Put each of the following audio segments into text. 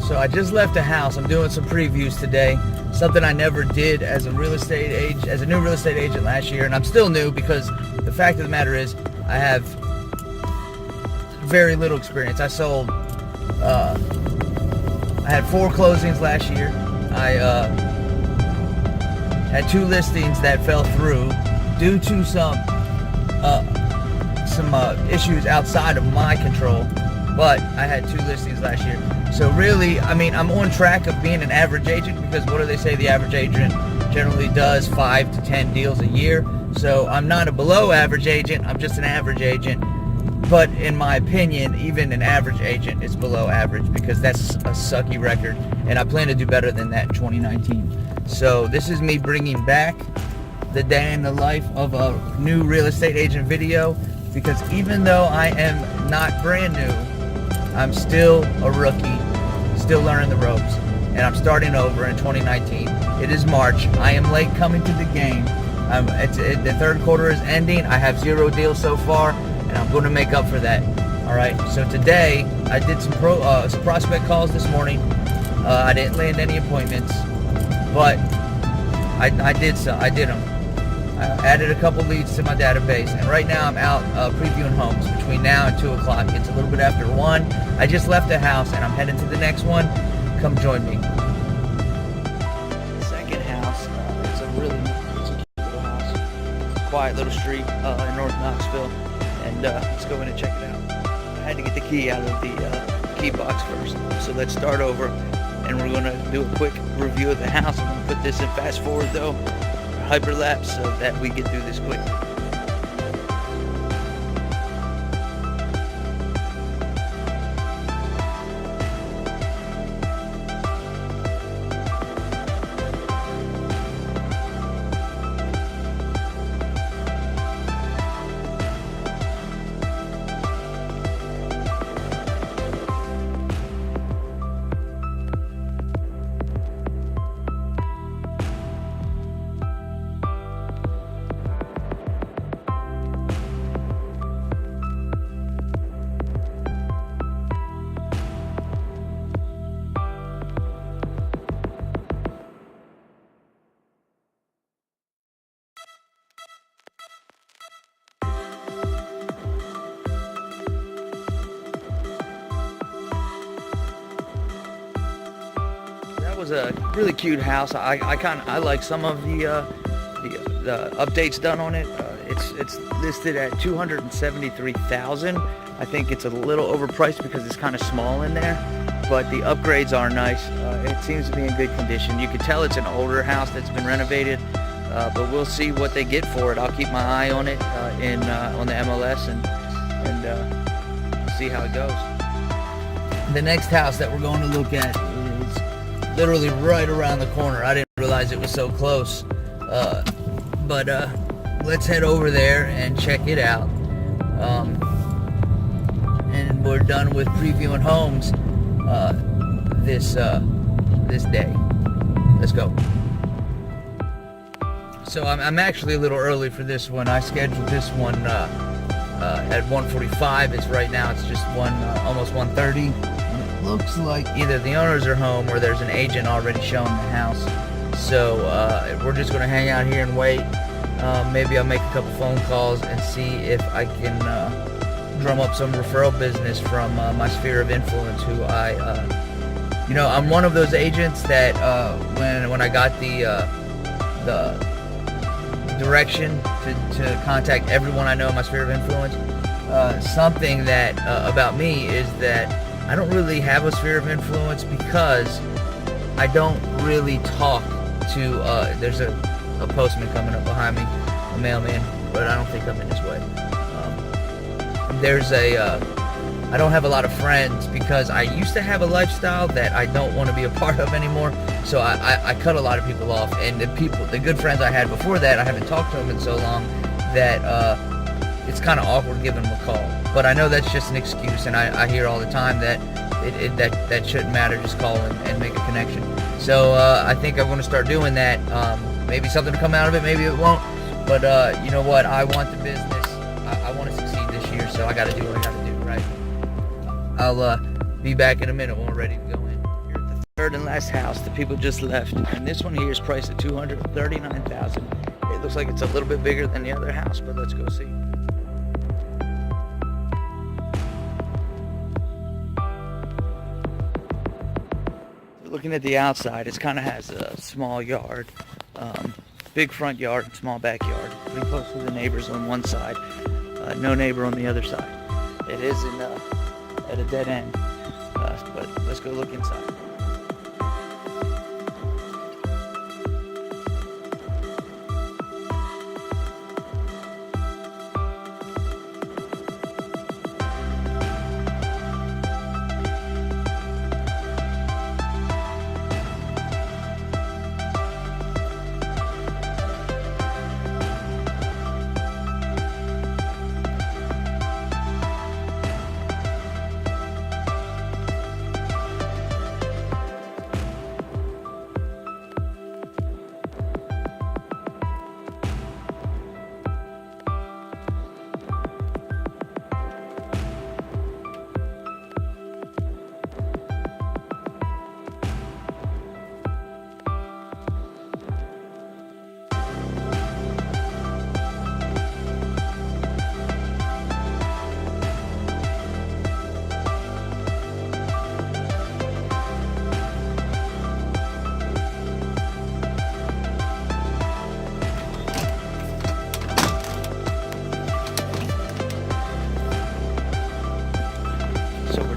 So I just left a house. I'm doing some previews today. Something I never did as a new real estate agent last year, and I'm still new because the fact of the matter is I have very little experience. I had 4 closings last year. I had 2 listings that fell through due to some issues outside of my control, but I had 2 listings last year. So really, I mean, I'm on track of being an average agent, because what do they say? The average agent generally does 5 to 10 deals a year. So I'm not a below average agent, I'm just an average agent. But in my opinion, even an average agent is below average, because that's a sucky record, and I plan to do better than that in 2019. So this is me bringing back the day in the life of a new real estate agent video, because even though I am not brand new, I'm still a rookie, still learning the ropes, and I'm starting over in 2019. It is March. I am late coming to the game. The third quarter is ending. I have 0 deals so far, and I'm going to make up for that. All right. So today I did some prospect calls this morning. I didn't land any appointments, but I did them. I added a couple leads to my database, and right now I'm out previewing homes between now and 2 o'clock. It's a little bit after 1. I just left the house, and I'm heading to the next one. Come join me. Second house. It's a cute little house. Quiet little street in North Knoxville, and let's go in and check it out. I had to get the key out of the key box first, so let's start over, and we're going to do a quick review of the house. I'm going to put this in fast forward though, hyperlapse, so that we get through this quick. Was a really cute house. I like some of the updates done on it. It's listed at $273,000. I think it's a little overpriced because it's kind of small in there, but the upgrades are nice. It seems to be in good condition. You can tell it's an older house that's been renovated, but we'll see what they get for it. I'll keep my eye on it on the MLS and see how it goes. The next house that we're going to look at is literally right around the corner. I didn't realize it was so close, but let's head over there and check it out. And we're done with previewing homes this day. Let's go. So I'm actually a little early for this one. I scheduled this one at 1:45. It's right now. It's just almost 1:30. Looks like either the owners are home or there's an agent already showing the house. So we're just going to hang out here and wait. Maybe I'll make a couple phone calls and see if I can drum up some referral business from my sphere of influence, who I'm one of those agents that when I got the direction to contact everyone I know in my sphere of influence, something that about me is that I don't really have a sphere of influence, because I don't really talk to, there's a postman coming up behind me, a mailman, but I don't think I'm in his way. I don't have a lot of friends, because I used to have a lifestyle that I don't want to be a part of anymore, so I cut a lot of people off, and the good friends I had before that, I haven't talked to them in so long that it's kind of awkward giving them a call. But I know that's just an excuse, and I hear all the time that that shouldn't matter, just call and make a connection. So I think I'm going to start doing that. Maybe something will come out of it, maybe it won't. But you know what? I want the business. I want to succeed this year, so I got to do what I got to do, right? I'll be back in a minute when we're ready to go in. third and last house the people just left, and this one here is priced at $239,000. It looks like it's a little bit bigger than the other house, but let's go see. Looking at the outside, it kind of has a small yard, big front yard, small backyard, pretty close to the neighbors on one side, no neighbor on the other side. It is at a dead end, but let's go look inside.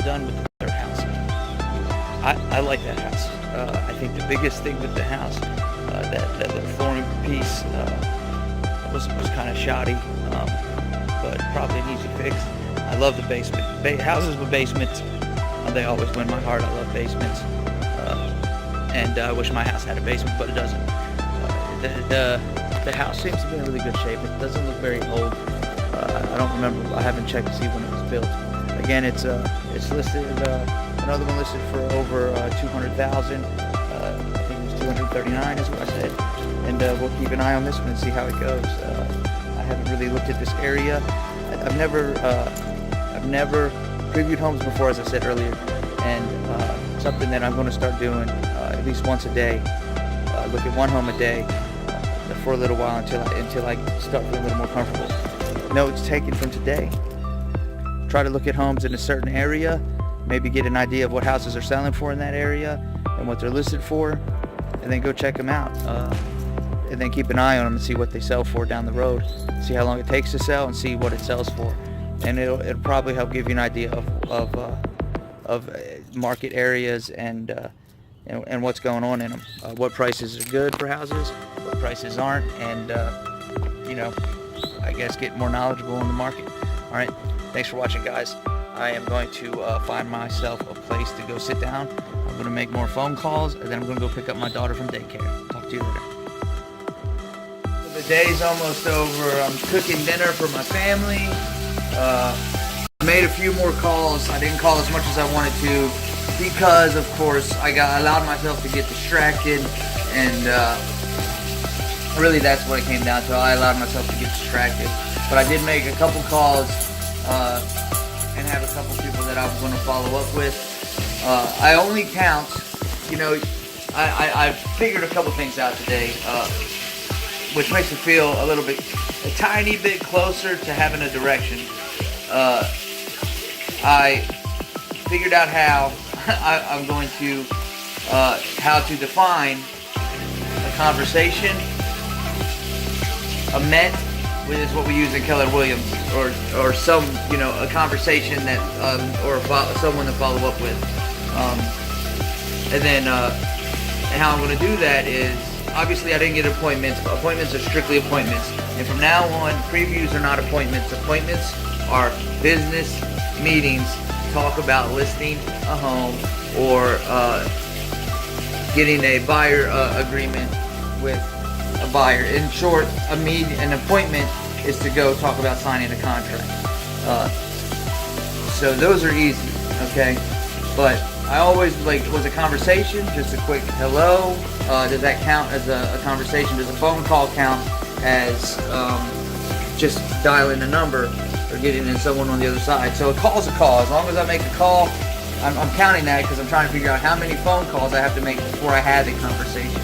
Done with the third house. I like that house. I think the biggest thing with the house, that little flooring piece was kind of shoddy, but probably an easy fix. I love the basement. Houses with basements, they always win my heart. I love basements, and I wish my house had a basement, but it doesn't. The house seems to be in really good shape. It doesn't look very old. I don't remember. I haven't checked to see when it was built. Again, it's listed, another one listed for over $200,000. I think it was $239 is what I said. And we'll keep an eye on this one and see how it goes. I haven't really looked at this area. I've never previewed homes before, as I said earlier, and something that I'm going to start doing at least once a day. Look at one home a day for a little while until I start feeling a little more comfortable. Notes taken from today. Try to look at homes in a certain area, maybe get an idea of what houses are selling for in that area and what they're listed for, and then go check them out. And then keep an eye on them and see what they sell for down the road. See how long it takes to sell and see what it sells for. And it'll probably help give you an idea of market areas and what's going on in them. What prices are good for houses, what prices aren't, and I guess get more knowledgeable in the market. All right. Thanks for watching, guys. I am going to find myself a place to go sit down. I'm going to make more phone calls, and then I'm going to go pick up my daughter from daycare. Talk to you later. The day's almost over. I'm cooking dinner for my family. I made a few more calls. I didn't call as much as I wanted to because, of course, I allowed myself to get distracted, and really that's what it came down to. I allowed myself to get distracted. But I did make a couple calls and have a couple people that I'm going to follow up with. I only count, I figured a couple things out today, which makes me feel a tiny bit closer to having a direction. I figured out how I'm going to, how to define a conversation, a met, which is what we use in Keller Williams, or some, a conversation that, or someone to follow up with. And then, and how I'm going to do that is, obviously I didn't get appointments, but appointments are strictly appointments. And from now on, previews are not appointments. Appointments are business meetings, talk about listing a home or getting a buyer agreement with a buyer. In short, an appointment is to go talk about signing a contract. So those are easy, okay? But I always was a conversation, just a quick hello. Does that count as a conversation? Does a phone call count as just dialing a number or getting in someone on the other side? So a call is a call. As long as I make a call I'm counting that because I'm trying to figure out how many phone calls I have to make before I have a conversation.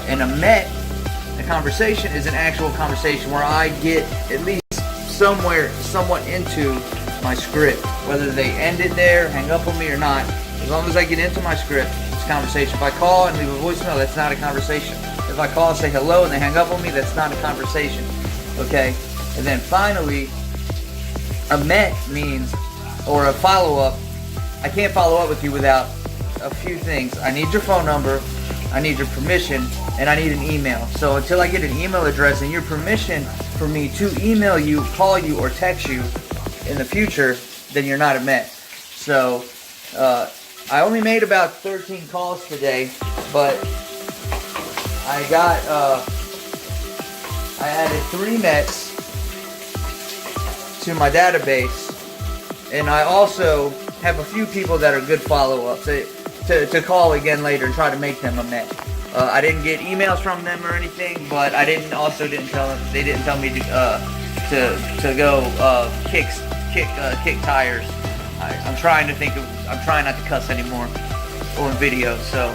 And a conversation is an actual conversation where I get at least somewhat into my script. Whether they end it there, hang up on me or not, as long as I get into my script, it's a conversation. If I call and leave a voicemail, that's not a conversation. If I call and say hello and they hang up on me, that's not a conversation. Okay? And then finally, a met means, or a follow-up, I can't follow up with you without a few things. I need your phone number, I need your permission, and I need an email. So until I get an email address and your permission for me to email you, call you, or text you in the future, then you're not a met. So I only made about 13 calls today, but I added 3 mets to my database, and I also have a few people that are good follow-ups to call again later and try to make them a met. I didn't get emails from them or anything, but I didn't tell them. They didn't tell me to go kick tires. I'm trying not to cuss anymore on video. So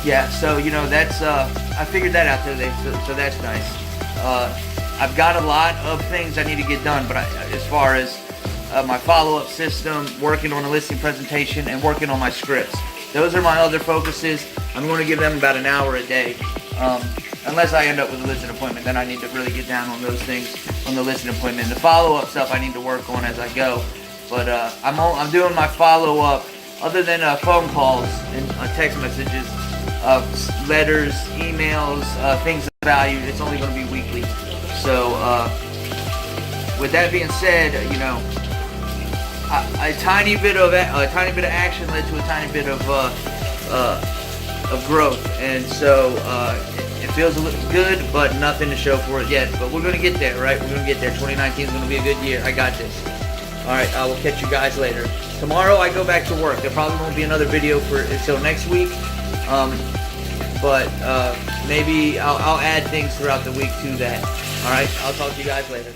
yeah. So that's I figured that out today. So that's nice. I've got a lot of things I need to get done, but as far as my follow-up system, working on a listing presentation, and working on my scripts. Those are my other focuses. I'm going to give them about an hour a day. Unless I end up with a listing appointment, then I need to really get down on those things on the listing appointment. The follow-up stuff I need to work on as I go. But I'm doing my follow-up, other than phone calls and text messages, letters, emails, things of value. It's only going to be weekly. So with that being said, a tiny bit of action led to a tiny bit of growth, and so it feels a little good, but nothing to show for it yet. But we're gonna get there, right? We're gonna get there. 2019 is gonna be a good year. I got this. All right, I will catch you guys later. Tomorrow I go back to work. There probably won't be another video until next week, but maybe I'll add things throughout the week to that. All right, I'll talk to you guys later.